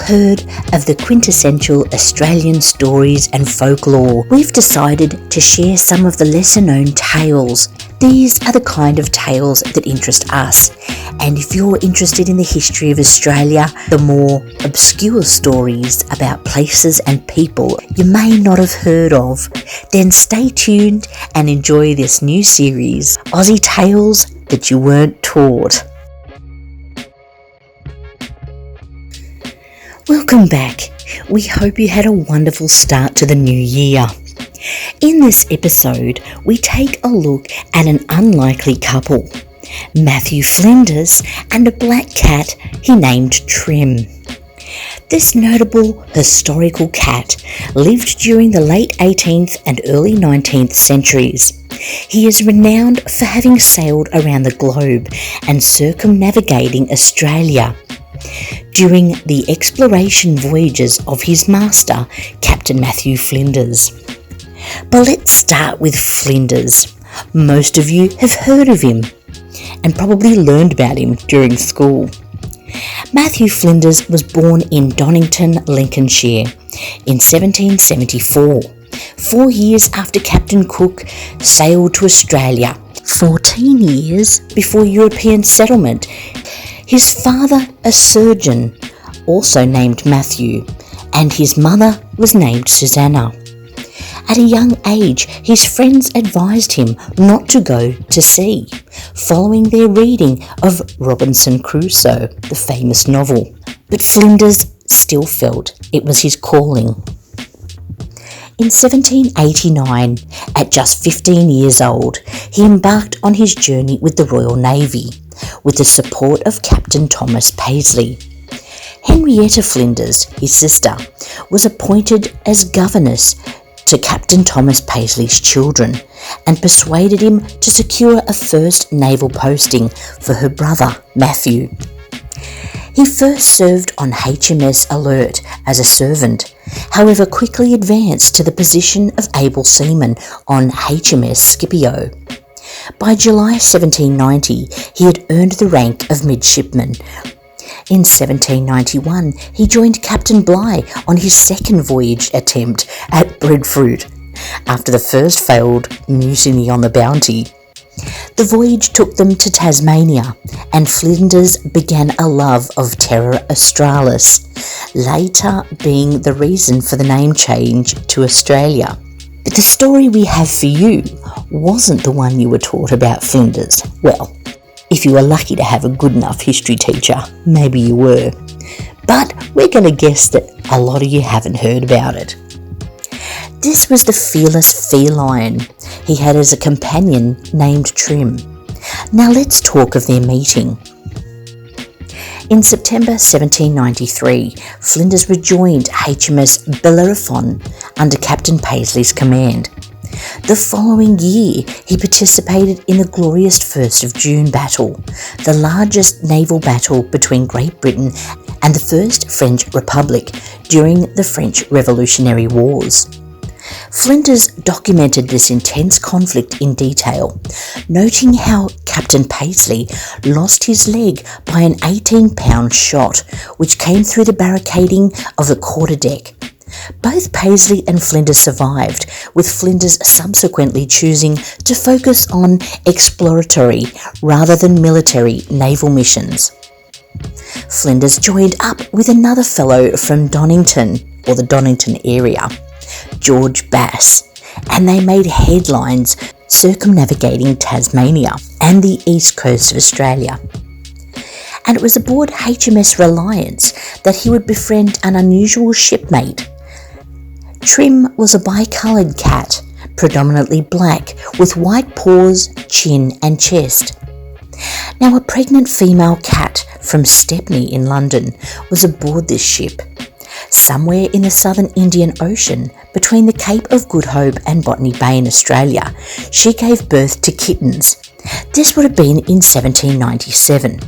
heard of the quintessential Australian stories and folklore. We've decided to share some of the lesser-known tales. These are the kind of tales that interest us, and if you're interested in the history of Australia, the more obscure stories about places and people you may not have heard of, then stay tuned and enjoy this new series, Aussie Tales That You Weren't Taught. Welcome back. We hope you had a wonderful start to the new year. In this episode, we take a look at an unlikely couple, Matthew Flinders and a black cat he named Trim. This notable historical cat lived during the late 18th and early 19th centuries. He is renowned for having sailed around the globe and circumnavigating Australia during the exploration voyages of his master, Captain Matthew Flinders. But let's start with Flinders. Most of you have heard of him and probably learned about him during school. Matthew Flinders was born in Donington, Lincolnshire in 1774, 4 years after Captain Cook sailed to Australia, 14 years before European settlement. His father, a surgeon, also named Matthew, and his mother was named Susanna. At a young age, his friends advised him not to go to sea, following their reading of Robinson Crusoe, the famous novel. But Flinders still felt it was his calling. In 1789, at just 15 years old, he embarked on his journey with the Royal Navy, with the support of Captain Thomas Paisley. Henrietta Flinders, his sister, was appointed as governess to Captain Thomas Paisley's children and persuaded him to secure a first naval posting for her brother, Matthew. He first served on HMS Alert as a servant, however quickly advanced to the position of able seaman on HMS Scipio. By July 1790, he had earned the rank of midshipman. In 1791, he joined Captain Bligh on his second voyage attempt at breadfruit, after the first failed mutiny on the Bounty. The voyage took them to Tasmania, and Flinders began a love of Terra Australis, later being the reason for the name change to Australia. But the story we have for you wasn't the one you were taught about Flinders. Well, if you were lucky to have a good enough history teacher, maybe you were. But we're going to guess that a lot of you haven't heard about it. This was the fearless feline he had as a companion named Trim. Now let's talk of their meeting. In September 1793, Flinders rejoined HMS Bellerophon under Captain Paisley's command. The following year, he participated in the glorious 1st of June battle, the largest naval battle between Great Britain and the First French Republic during the French Revolutionary Wars. Flinders documented this intense conflict in detail, noting how Captain Paisley lost his leg by an 18-pound shot, which came through the barricading of the quarterdeck. Both Paisley and Flinders survived, with Flinders subsequently choosing to focus on exploratory rather than military naval missions. Flinders joined up with another fellow from Donington, or the Donington area, George Bass, and they made headlines circumnavigating Tasmania and the east coast of Australia. And it was aboard HMS Reliance that he would befriend an unusual shipmate. Trim was a bicoloured cat, predominantly black, with white paws, chin and chest. Now, a pregnant female cat from Stepney in London was aboard this ship. Somewhere in the southern Indian Ocean, between the Cape of Good Hope and Botany Bay in Australia, she gave birth to kittens. This would have been in 1797.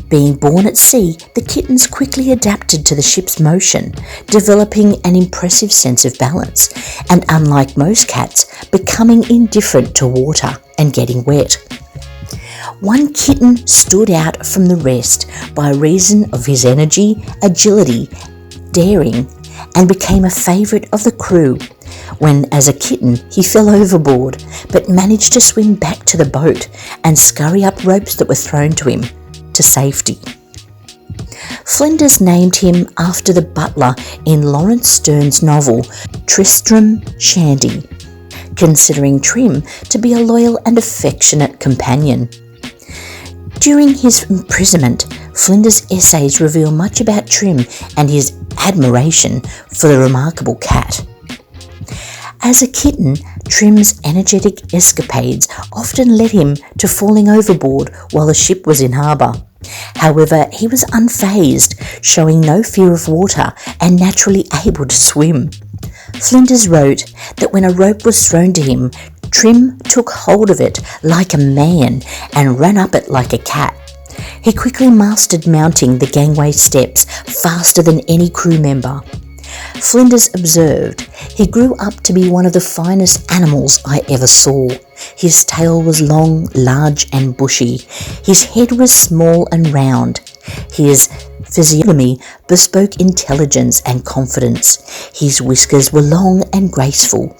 Being born at sea, the kittens quickly adapted to the ship's motion, developing an impressive sense of balance, and unlike most cats, becoming indifferent to water and getting wet. One kitten stood out from the rest by reason of his energy, agility, daring, and became a favourite of the crew when, as a kitten, he fell overboard but managed to swim back to the boat and scurry up ropes that were thrown to him to safety. Flinders named him after the butler in Lawrence Sterne's novel Tristram Shandy, considering Trim to be a loyal and affectionate companion. During his imprisonment, Flinders' essays reveal much about Trim and his admiration for the remarkable cat. As a kitten, Trim's energetic escapades often led him to falling overboard while the ship was in harbour. However, he was unfazed, showing no fear of water and naturally able to swim. Flinders wrote that when a rope was thrown to him, Trim took hold of it like a man and ran up it like a cat. He quickly mastered mounting the gangway steps faster than any crew member. Flinders observed, "He grew up to be one of the finest animals I ever saw. His tail was long, large and bushy. His head was small and round. His physiognomy bespoke intelligence and confidence. His whiskers were long and graceful,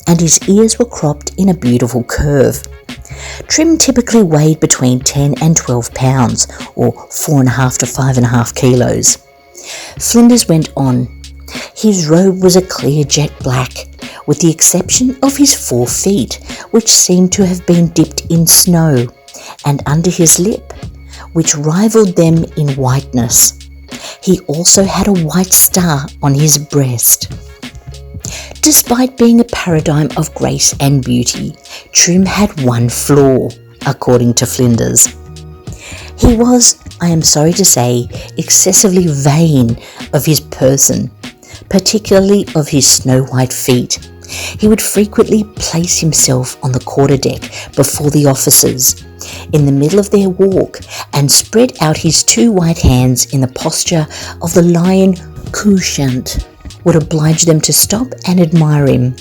and his ears were cropped in a beautiful curve." Trim typically weighed between 10 and 12 pounds, or 4.5 to 5.5 kilos. Flinders went on. His robe was a clear jet black, with the exception of his 4 feet, which seemed to have been dipped in snow, and under his lip, which rivaled them in whiteness. He also had a white star on his breast. Despite being a paradigm of grace and beauty, Trim had one flaw, according to Flinders. He was, I am sorry to say, excessively vain of his person, particularly of his snow-white feet. He would frequently place himself on the quarterdeck before the officers, in the middle of their walk, and spread out his 2 white hands in the posture of the lion couchant, would oblige them to stop and admire him.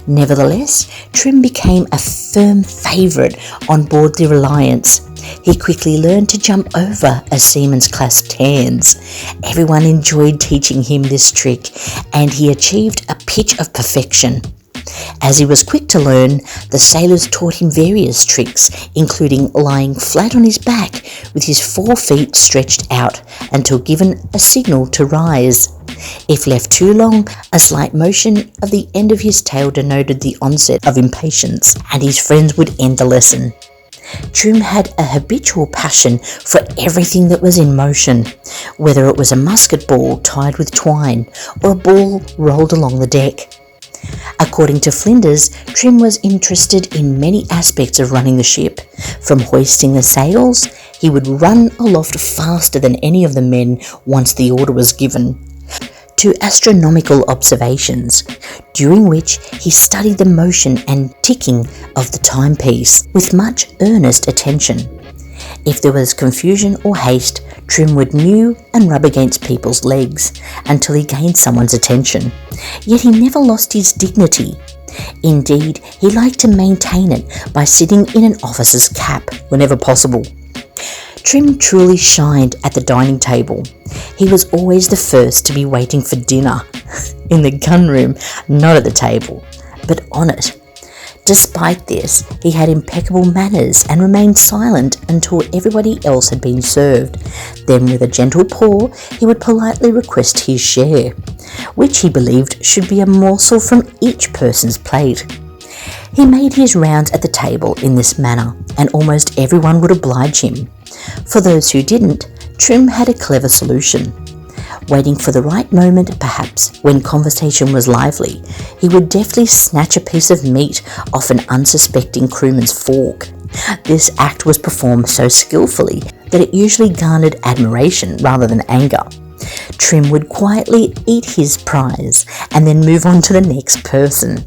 Nevertheless, Trim became a firm favourite on board the Reliance. He quickly learned to jump over a seaman's clasped hands. Everyone enjoyed teaching him this trick, and he achieved a pitch of perfection. As he was quick to learn, the sailors taught him various tricks, including lying flat on his back with his 4 feet stretched out until given a signal to rise. If left too long, a slight motion of the end of his tail denoted the onset of impatience, and his friends would end the lesson. Trim had a habitual passion for everything that was in motion, whether it was a musket ball tied with twine or a ball rolled along the deck. According to Flinders, Trim was interested in many aspects of running the ship. From hoisting the sails, he would run aloft faster than any of the men once the order was given, to astronomical observations, during which he studied the motion and ticking of the timepiece with much earnest attention. If there was confusion or haste, Trim would mew and rub against people's legs until he gained someone's attention. Yet he never lost his dignity. Indeed, he liked to maintain it by sitting in an officer's cap whenever possible. Trim truly shined at the dining table. He was always the first to be waiting for dinner. In the gunroom, not at the table, but on it. Despite this, he had impeccable manners and remained silent until everybody else had been served. Then, with a gentle paw, he would politely request his share, which he believed should be a morsel from each person's plate. He made his rounds at the table in this manner, and almost everyone would oblige him. For those who didn't, Trim had a clever solution. Waiting for the right moment, perhaps, when conversation was lively, he would deftly snatch a piece of meat off an unsuspecting crewman's fork. This act was performed so skillfully that it usually garnered admiration rather than anger. Trim would quietly eat his prize and then move on to the next person.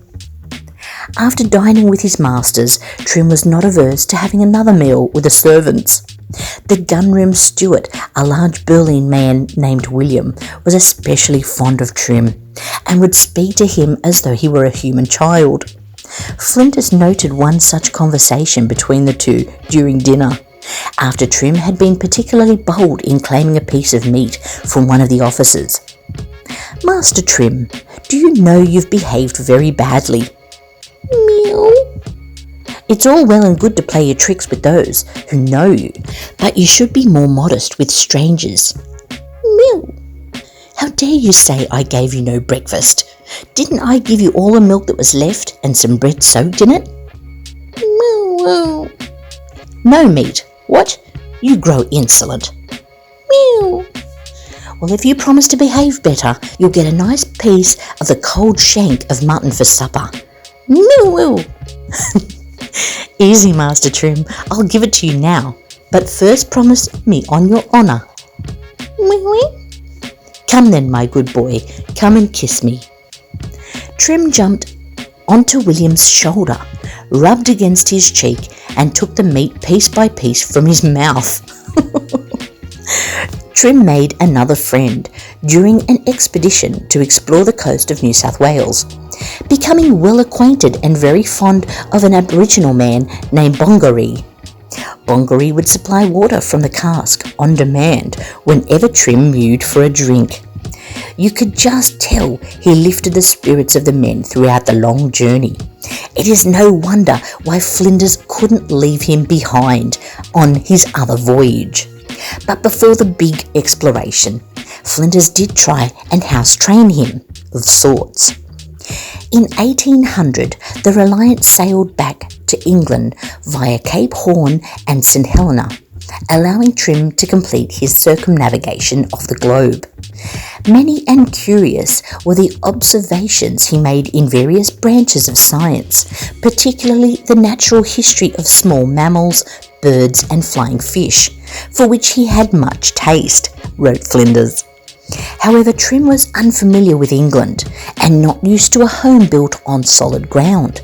After dining with his masters, Trim was not averse to having another meal with the servants. The gunroom steward, a large Berlin man named William, was especially fond of Trim and would speak to him as though he were a human child. Flinders noted one such conversation between the two during dinner. after Trim had been particularly bold in claiming a piece of meat from one of the officers. "Master Trim, do you know you've behaved very badly?" "Meow." "It's all well and good to play your tricks with those who know you, but you should be more modest with strangers." "Meow." "How dare you say I gave you no breakfast? Didn't I give you all the milk that was left and some bread soaked in it?" "Meow." "No meat. What? You grow insolent." "Meow." "Well, if you promise to behave better, you'll get a nice piece of the cold shank of mutton for supper." "Meow." "Easy, Master Trim. I'll give it to you now. But first promise me on your honour." "Meow." "Come then, my good boy. Come and kiss me." Trim jumped onto William's shoulder, rubbed against his cheek, and took the meat piece by piece from his mouth. Trim made another friend during an expedition to explore the coast of New South Wales, becoming well acquainted and very fond of an Aboriginal man named Bongaree. Bongaree would supply water from the cask on demand whenever Trim mewed for a drink. You could just tell he lifted the spirits of the men throughout the long journey. It is no wonder why Flinders couldn't leave him behind on his other voyage. But before the big exploration, Flinders did try and house train him, of sorts. In 1800, the Reliance sailed back to England via Cape Horn and St Helena, allowing Trim to complete his circumnavigation of the globe. Many and curious were the observations he made in various branches of science, particularly the natural history of small mammals, birds and flying fish, for which he had much taste, wrote Flinders. However, Trim was unfamiliar with England and not used to a home built on solid ground.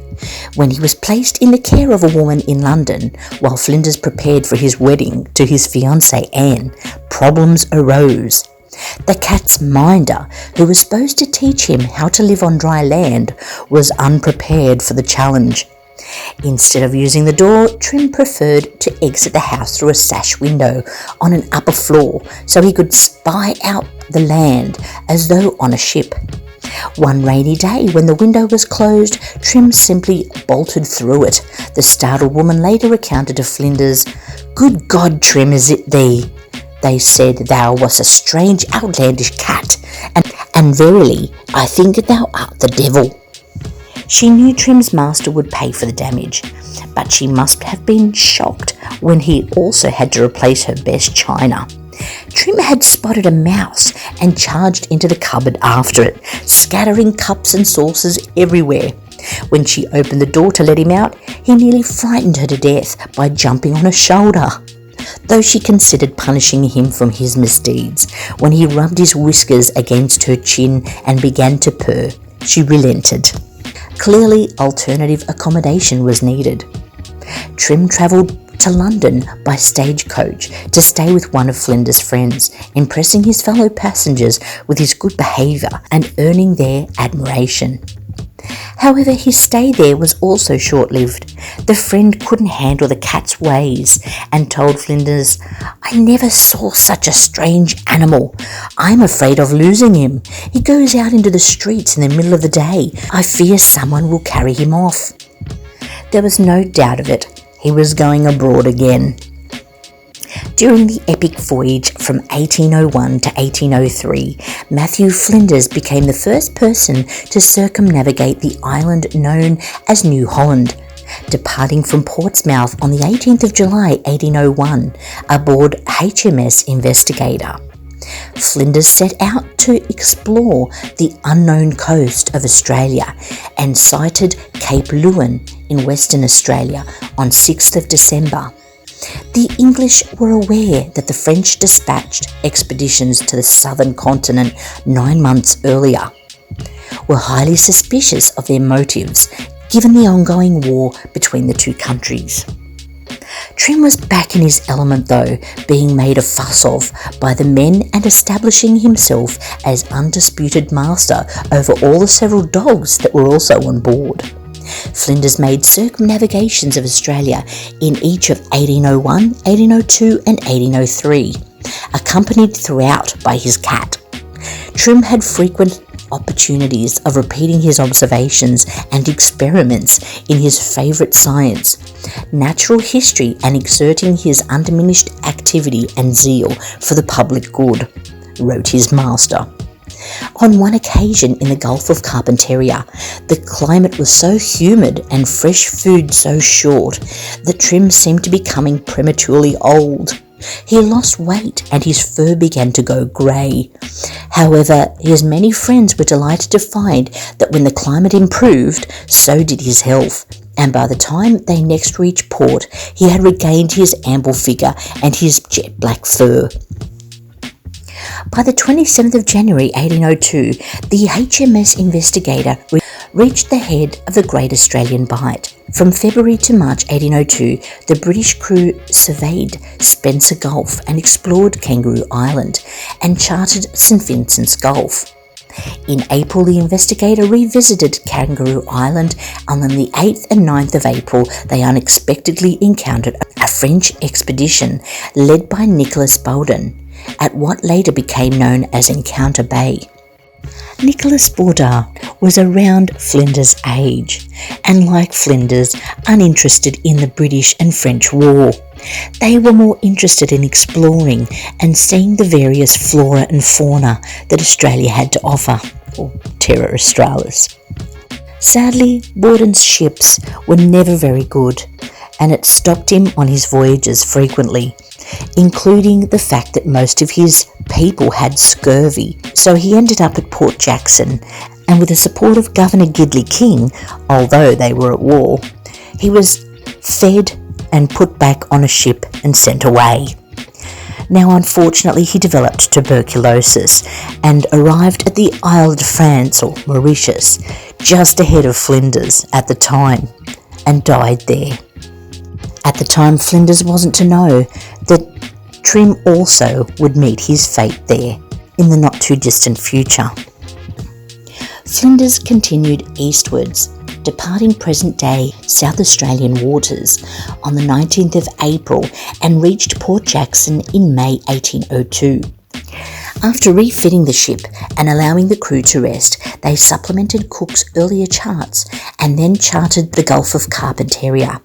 When he was placed in the care of a woman in London while Flinders prepared for his wedding to his fiancée Anne, problems arose. The cat's minder, who was supposed to teach him how to live on dry land, was unprepared for the challenge. Instead of using the door, Trim preferred to exit the house through a sash window on an upper floor so he could spy out the land as though on a ship. One rainy day, when the window was closed, Trim simply bolted through it. The startled woman later recounted to Flinders, "Good God, Trim, is it thee? They said thou wast a strange outlandish cat, and verily I think thou art the devil." She knew Trim's master would pay for the damage, but she must have been shocked when he also had to replace her best china. Trim had spotted a mouse and charged into the cupboard after it, scattering cups and saucers everywhere. When she opened the door to let him out, he nearly frightened her to death by jumping on her shoulder. Though she considered punishing him for his misdeeds, when he rubbed his whiskers against her chin and began to purr, she relented. Clearly, alternative accommodation was needed. Trim travelled to London by stagecoach to stay with one of Flinders' friends, impressing his fellow passengers with his good behaviour and earning their admiration. However, his stay there was also short-lived. The friend couldn't handle the cat's ways and told Flinders, "I never saw such a strange animal. I'm afraid of losing him. He goes out into the streets in the middle of the day. I fear someone will carry him off." There was no doubt of it. He was going abroad again. During the epic voyage from 1801 to 1803, Matthew Flinders became the first person to circumnavigate the island known as New Holland, departing from Portsmouth on the 18th of July 1801 aboard HMS Investigator. Flinders set out to explore the unknown coast of Australia and sighted Cape Leeuwin in Western Australia on 6th of December. The English were aware that the French dispatched expeditions to the southern continent 9 months earlier, were highly suspicious of their motives given the ongoing war between the two countries. Trim was back in his element though, being made a fuss of by the men and establishing himself as undisputed master over all the several dogs that were also on board. Flinders made circumnavigations of Australia in each of 1801, 1802 and 1803, accompanied throughout by his cat. Trim had frequent opportunities of repeating his observations and experiments in his favourite science, natural history, and exerting his undiminished activity and zeal for the public good, wrote his master. On one occasion in the Gulf of Carpentaria, the climate was so humid and fresh food so short that Trim seemed to be becoming prematurely old. He lost weight and his fur began to go grey. However, his many friends were delighted to find that when the climate improved, so did his health, and by the time they next reached port, he had regained his ample figure and his jet black fur. By the 27th of January 1802, the HMS Investigator reached the head of the Great Australian Bight. From February to March 1802, the British crew surveyed Spencer Gulf and explored Kangaroo Island and charted St Vincent's Gulf. In April, the Investigator revisited Kangaroo Island, and on the 8th and 9th of April, they unexpectedly encountered a French expedition led by Nicholas Baudin at what later became known as Encounter Bay. Nicholas Baudin was around Flinders' age, and like Flinders, uninterested in the British and French War. They were more interested in exploring and seeing the various flora and fauna that Australia had to offer, or Terra Australis. Sadly, Baudin's ships were never very good, and it stopped him on his voyages frequently, including the fact that most of his people had scurvy. So he ended up at Port Jackson, and with the support of Governor Gidley King, although they were at war, he was fed and put back on a ship and sent away. Now, unfortunately, he developed tuberculosis and arrived at the Isle de France, or Mauritius, just ahead of Flinders at the time, and died there. At the time, Flinders wasn't to know that Trim also would meet his fate there in the not-too-distant future. Flinders continued eastwards, departing present-day South Australian waters on the 19th of April and reached Port Jackson in May 1802. After refitting the ship and allowing the crew to rest, they supplemented Cook's earlier charts and then charted the Gulf of Carpentaria.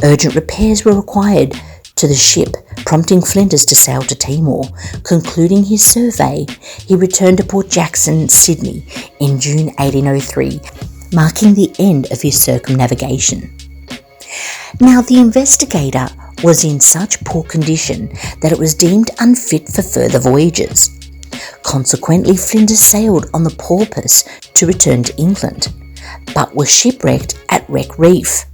Urgent repairs were required to the ship, prompting Flinders to sail to Timor. Concluding his survey, he returned to Port Jackson, Sydney in June 1803, marking the end of his circumnavigation. Now, the Investigator was in such poor condition that it was deemed unfit for further voyages. Consequently, Flinders sailed on the Porpoise to return to England, but was shipwrecked at Wreck Reef.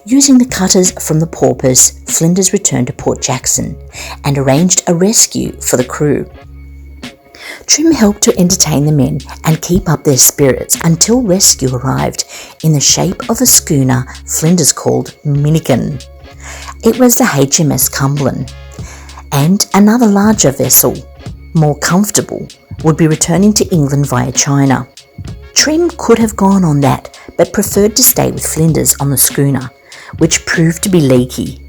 Using the cutters from the Porpoise, Flinders returned to Port Jackson and arranged a rescue for the crew. Trim helped to entertain the men and keep up their spirits until rescue arrived in the shape of a schooner Flinders called Minikin. It was the HMS Cumberland, and another larger vessel, more comfortable, would be returning to England via China. Trim could have gone on that, but preferred to stay with Flinders on the schooner, which proved to be leaky,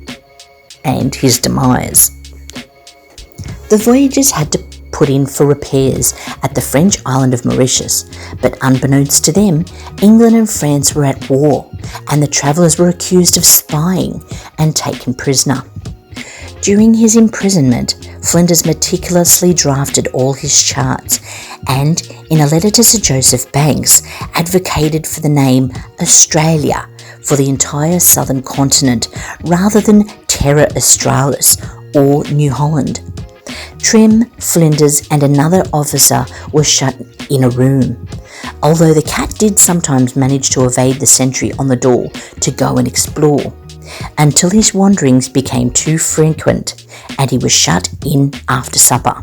and his demise. The voyagers had to put in for repairs at the French island of Mauritius, but unbeknownst to them, England and France were at war, and the travellers were accused of spying and taken prisoner. During his imprisonment, Flinders meticulously drafted all his charts and, in a letter to Sir Joseph Banks, advocated for the name Australia for the entire southern continent rather than Terra Australis or New Holland. Trim, Flinders and another officer were shut in a room, although the cat did sometimes manage to evade the sentry on the door to go and explore, until his wanderings became too frequent and he was shut in after supper.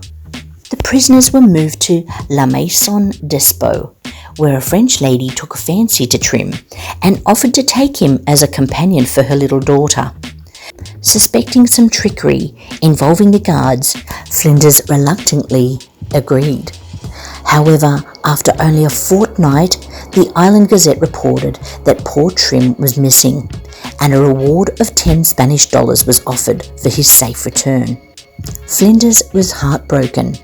The prisoners were moved to La Maison Despot, where a French lady took a fancy to Trim and offered to take him as a companion for her little daughter. Suspecting some trickery involving the guards, Flinders reluctantly agreed. However, after only a fortnight, The Island Gazette reported that poor Trim was missing, and a reward of 10 Spanish dollars was offered for his safe return. Flinders was heartbroken.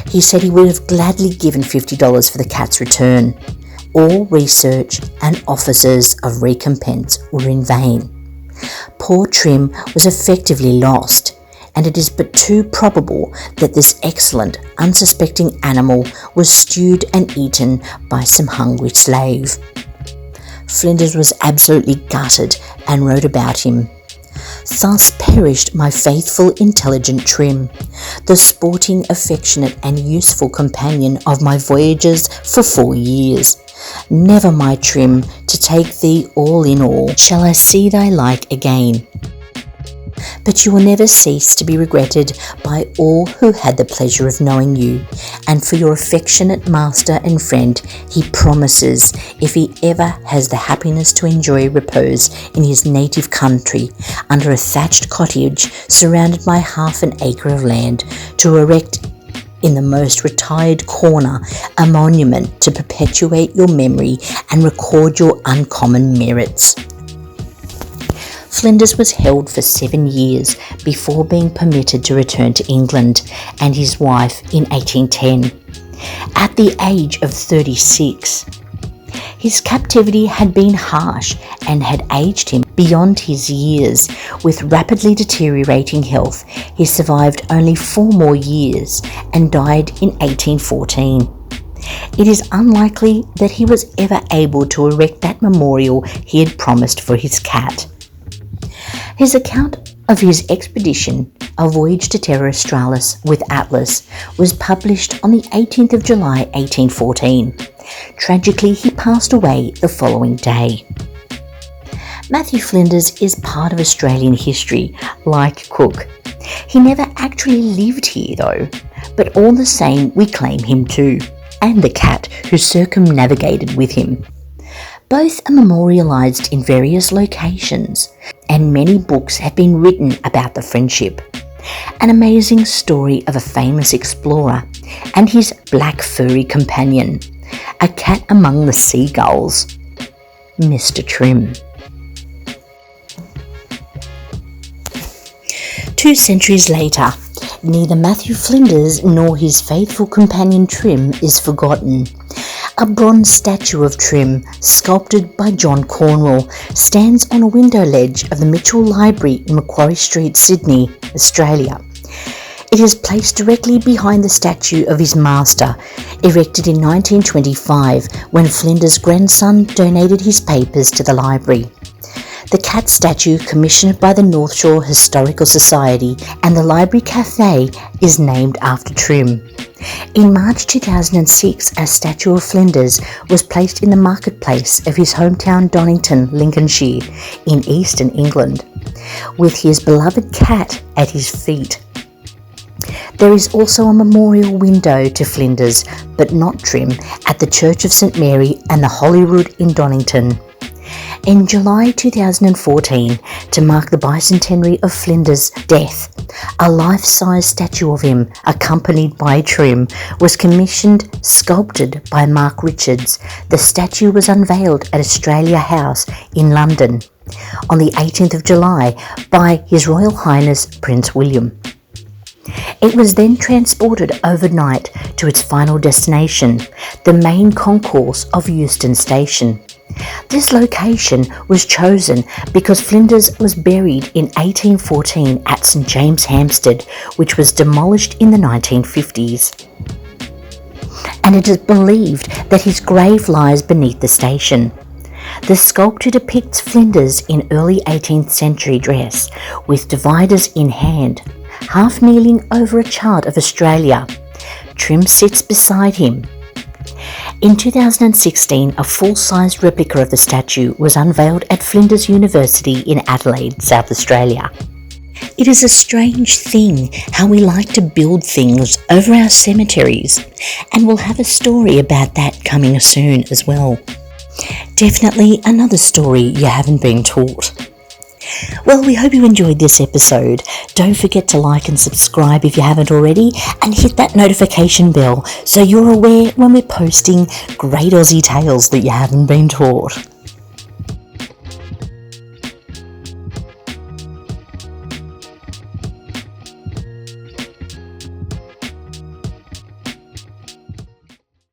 He said he would have gladly given $50 for the cat's return. All research and offers of recompense were in vain. Poor Trim was effectively lost, and it is but too probable that this excellent, unsuspecting animal was stewed and eaten by some hungry slave. Flinders was absolutely gutted and wrote about him. "Thus perished my faithful, intelligent Trim, the sporting, affectionate and useful companion of my voyages for 4 years. Never, my Trim, to take thee all in all, shall I see thy like again. But you will never cease to be regretted by all who had the pleasure of knowing you, and for your affectionate master and friend he promises, if he ever has the happiness to enjoy repose in his native country, under a thatched cottage surrounded by half an acre of land, to erect in the most retired corner a monument to perpetuate your memory and record your uncommon merits." Flinders was held for 7 years before being permitted to return to England and his wife in 1810, at the age of 36. His captivity had been harsh and had aged him beyond his years. With rapidly deteriorating health, he survived only 4 more years and died in 1814. It is unlikely that he was ever able to erect that memorial he had promised for his cat. His account of his expedition, A Voyage to Terra Australis with Atlas, was published on the 18th of July 1814. Tragically, he passed away the following day. Matthew Flinders is part of Australian history, like Cook. He never actually lived here though, but all the same we claim him too, and the cat who circumnavigated with him. Both are memorialised in various locations, and many books have been written about the friendship. An amazing story of a famous explorer and his black furry companion, a cat among the seagulls, Mr. Trim. 2 centuries later, neither Matthew Flinders nor his faithful companion Trim is forgotten. A bronze statue of Trim, sculpted by John Cornwall, stands on a window ledge of the Mitchell Library in Macquarie Street, Sydney, Australia. It is placed directly behind the statue of his master, erected in 1925 when Flinders' grandson donated his papers to the library. The cat statue, commissioned by the North Shore Historical Society and the Library Cafe, is named after Trim. In March 2006, a statue of Flinders was placed in the marketplace of his hometown Donington, Lincolnshire, in eastern England, with his beloved cat at his feet. There is also a memorial window to Flinders, but not Trim, at the Church of St Mary and the Holyrood in Donington. In July 2014, to mark the bicentenary of Flinders' death, a life-size statue of him, accompanied by Trim, was commissioned, sculpted by Mark Richards. The statue was unveiled at Australia House in London on the 18th of July by His Royal Highness Prince William. It was then transported overnight to its final destination, the main concourse of Euston Station. This location was chosen because Flinders was buried in 1814 at St James Hampstead, which was demolished in the 1950s. And it is believed that his grave lies beneath the station. The sculpture depicts Flinders in early 18th century dress, with dividers in hand, half kneeling over a chart of Australia. Trim sits beside him. In 2016, a full-sized replica of the statue was unveiled at Flinders University in Adelaide, South Australia. It is a strange thing how we like to build things over our cemeteries, and we'll have a story about that coming soon as well. Definitely another story you haven't been taught. Well, we hope you enjoyed this episode. Don't forget to like and subscribe if you haven't already, and hit that notification bell so you're aware when we're posting great Aussie tales that you haven't been taught.